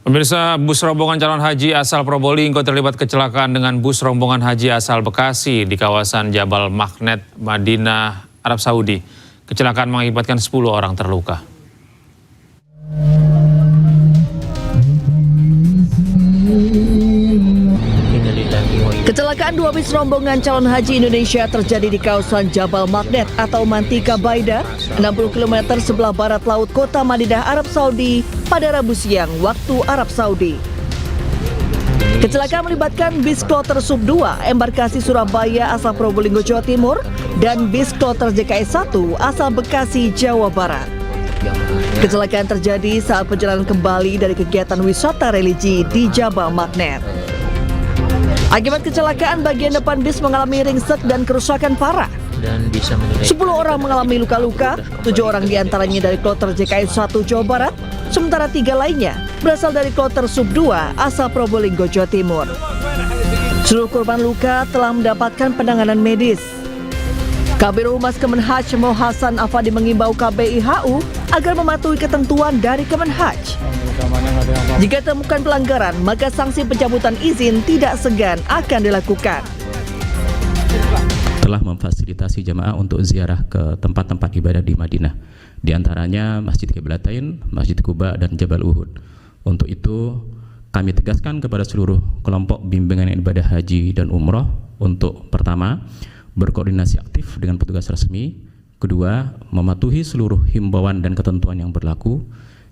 Pemirsa, bus rombongan calon haji asal Probolinggo terlibat kecelakaan dengan bus rombongan haji asal Bekasi di kawasan Jabal Magnet, Madinah, Arab Saudi. Kecelakaan mengakibatkan 10 orang terluka. Kecelakaan dua bis rombongan calon haji Indonesia terjadi di kawasan Jabal Magnet atau Mantika Baida, 60 km sebelah barat laut kota Madinah, Arab Saudi pada Rabu siang waktu Arab Saudi. Kecelakaan melibatkan bis kloter Sub 2 embarkasi Surabaya asal Probolinggo, Jawa Timur dan bis kloter JKS 1 asal Bekasi, Jawa Barat. Kecelakaan terjadi saat perjalanan kembali dari kegiatan wisata religi di Jabal Magnet. Akibat kecelakaan, bagian depan bis mengalami ringsek dan kerusakan parah. 10 orang mengalami luka-luka, 7 orang diantaranya dari kloter JKS 1 Jawa Barat, sementara 3 lainnya berasal dari kloter Sub 2 asal Probolinggo, Jawa Timur. Seluruh korban luka telah mendapatkan penanganan medis. Kabiro Humas Kemenhaj Hasan Afadi mengimbau KBIHU agar mematuhi ketentuan dari Kemenhaj. Jika temukan pelanggaran, maka sanksi pencabutan izin tidak segan akan dilakukan. Telah memfasilitasi jamaah untuk ziarah ke tempat-tempat ibadah di Madinah, di antaranya Masjid Qiblatain, Masjid Quba, dan Jabal Uhud. Untuk itu, kami tegaskan kepada seluruh kelompok bimbingan ibadah haji dan umroh untuk pertama, berkoordinasi aktif dengan petugas resmi, kedua, mematuhi seluruh himbauan dan ketentuan yang berlaku,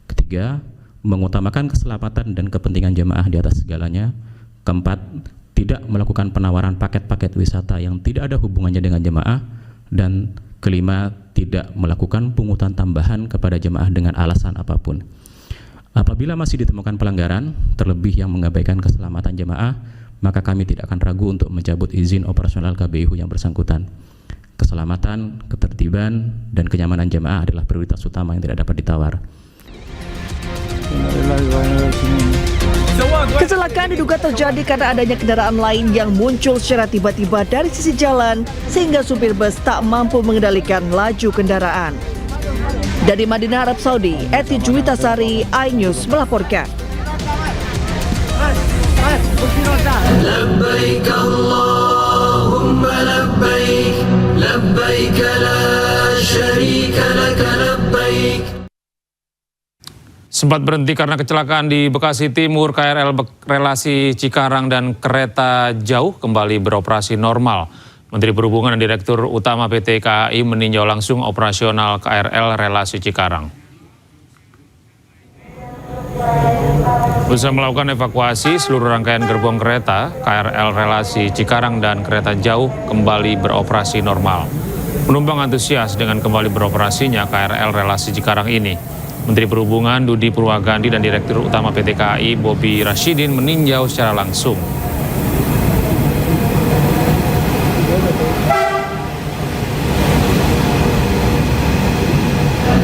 ketiga, mengutamakan keselamatan dan kepentingan jamaah di atas segalanya, keempat, tidak melakukan penawaran paket-paket wisata yang tidak ada hubungannya dengan jamaah, dan kelima, tidak melakukan pungutan tambahan kepada jamaah dengan alasan apapun. Apabila masih ditemukan pelanggaran, terlebih yang mengabaikan keselamatan jamaah, maka kami tidak akan ragu untuk mencabut izin operasional KBIHU yang bersangkutan. Keselamatan, ketertiban, dan kenyamanan jamaah adalah prioritas utama yang tidak dapat ditawar. Kecelakaan diduga terjadi karena adanya kendaraan lain yang muncul secara tiba-tiba dari sisi jalan sehingga supir bus tak mampu mengendalikan laju kendaraan. Dari Madinah, Arab Saudi, Eti Juwitasari, iNews melaporkan. Labbaik Allahumma labbaik, labbaik la syarika laka labbaik. Sempat berhenti karena kecelakaan di Bekasi Timur, KRL relasi Cikarang dan kereta jauh kembali beroperasi normal. Menteri Perhubungan dan Direktur Utama PT KAI meninjau langsung operasional KRL relasi Cikarang. Usai melakukan evakuasi, seluruh rangkaian gerbong kereta KRL relasi Cikarang dan kereta jauh kembali beroperasi normal. Penumpang antusias dengan kembali beroperasinya KRL relasi Cikarang ini. Menteri Perhubungan Dudi Purwagandi dan Direktur Utama PT KAI Bobi Rashidin meninjau secara langsung.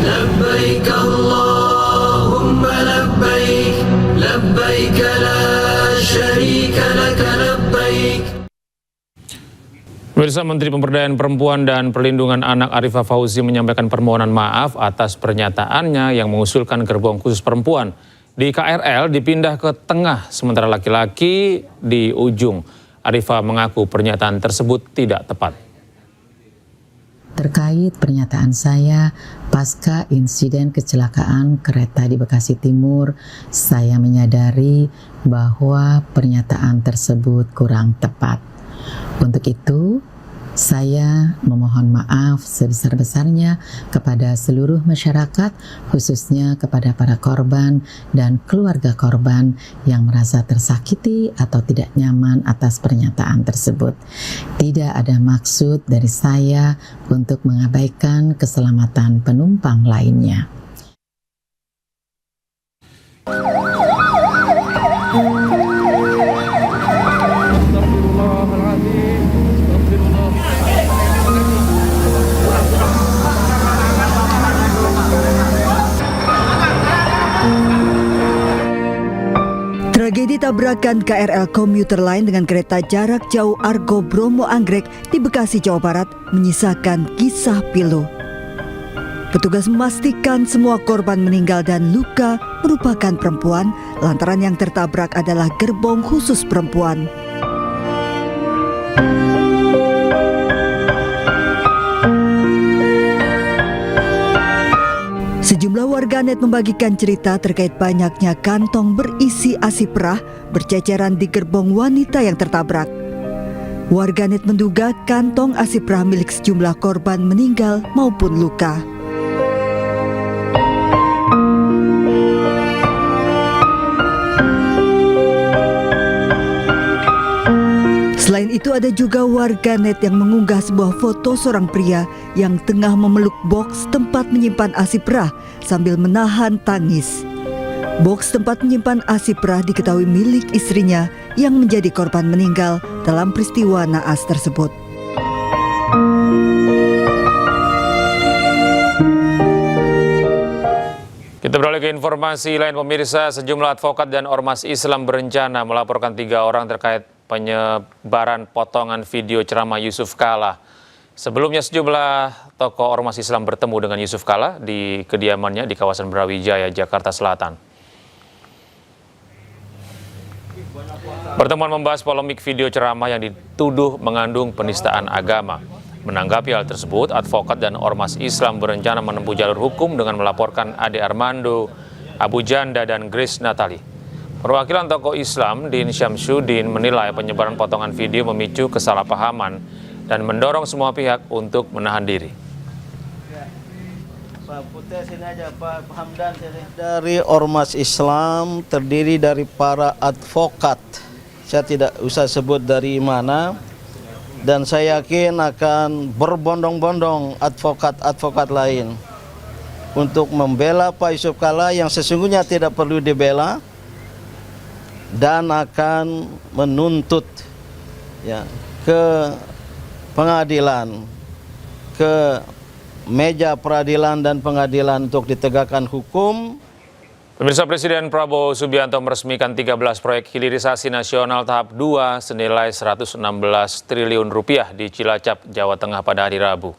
Labbaik Allahumma labbaik, labbaik la syarika laka labbaik. Pemirsa, Menteri Pemberdayaan Perempuan dan Perlindungan Anak Arifah Fauzi menyampaikan permohonan maaf atas pernyataannya yang mengusulkan gerbong khusus perempuan di KRL dipindah ke tengah sementara laki-laki di ujung. Arifah mengaku pernyataan tersebut tidak tepat. Terkait pernyataan saya pasca insiden kecelakaan kereta di Bekasi Timur, saya menyadari bahwa pernyataan tersebut kurang tepat. Untuk itu, saya memohon maaf sebesar-besarnya kepada seluruh masyarakat, khususnya kepada para korban dan keluarga korban yang merasa tersakiti atau tidak nyaman atas pernyataan tersebut. Tidak ada maksud dari saya untuk mengabaikan keselamatan penumpang lainnya. Tragedi tabrakan KRL komuter lain dengan kereta jarak jauh Argo Bromo Anggrek di Bekasi, Jawa Barat menyisakan kisah pilu. Petugas memastikan semua korban meninggal dan luka merupakan perempuan lantaran yang tertabrak adalah gerbong khusus perempuan. Sejumlah warganet membagikan cerita terkait banyaknya kantong berisi asi perah berceceran di gerbong wanita yang tertabrak. Warganet menduga kantong asi perah milik sejumlah korban meninggal maupun luka. Selain itu ada juga warganet yang mengunggah sebuah foto seorang pria yang tengah memeluk box tempat menyimpan asi perah sambil menahan tangis. Box tempat menyimpan asi perah diketahui milik istrinya yang menjadi korban meninggal dalam peristiwa naas tersebut. Kita beralih ke informasi lain pemirsa, sejumlah advokat dan ormas Islam berencana melaporkan 3 orang terkait penyebaran potongan video ceramah Yusuf Kala. Sebelumnya sejumlah tokoh ormas Islam bertemu dengan Yusuf Kala di kediamannya di kawasan Brawijaya, Jakarta Selatan. Pertemuan membahas polemik video ceramah yang dituduh mengandung penistaan agama. Menanggapi hal tersebut, advokat dan ormas Islam berencana menempuh jalur hukum dengan melaporkan Ade Armando, Abu Janda, dan Grace Natali. Perwakilan tokoh Islam, Din Syamsuddin, menilai penyebaran potongan video memicu kesalahpahaman dan mendorong semua pihak untuk menahan diri. Pak Putih sini aja, Pak Hamdan sini. Dari ormas Islam terdiri dari para advokat. Saya tidak usah sebut dari mana. Dan saya yakin akan berbondong-bondong advokat-advokat lain untuk membela Pak Yusuf Kala yang sesungguhnya tidak perlu dibela, dan akan menuntut ke pengadilan, ke meja peradilan dan pengadilan untuk ditegakkan hukum. Pemirsa, Presiden Prabowo Subianto meresmikan 13 proyek hilirisasi nasional tahap 2 senilai 116 triliun rupiah di Cilacap, Jawa Tengah pada hari Rabu.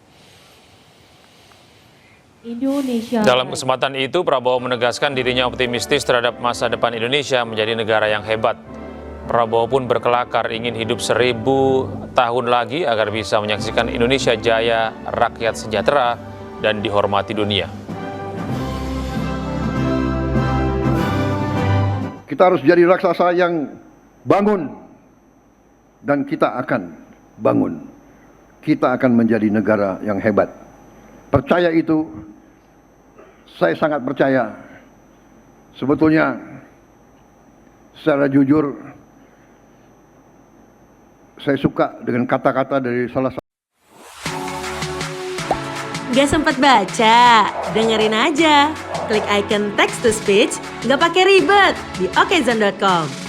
Dalam kesempatan itu, Prabowo menegaskan dirinya optimistis terhadap masa depan Indonesia menjadi negara yang hebat. Prabowo pun berkelakar ingin hidup 1000 tahun lagi agar bisa menyaksikan Indonesia jaya, rakyat sejahtera, dan dihormati dunia. Kita harus jadi raksasa yang bangun, dan kita akan bangun. Kita akan menjadi negara yang hebat. Percaya itu, saya sangat percaya. Sebetulnya, secara jujur, saya suka dengan kata-kata dari salah satu. Gak sempat baca? Dengerin aja. Klik icon text to speech, gak pakai ribet di okezone.com.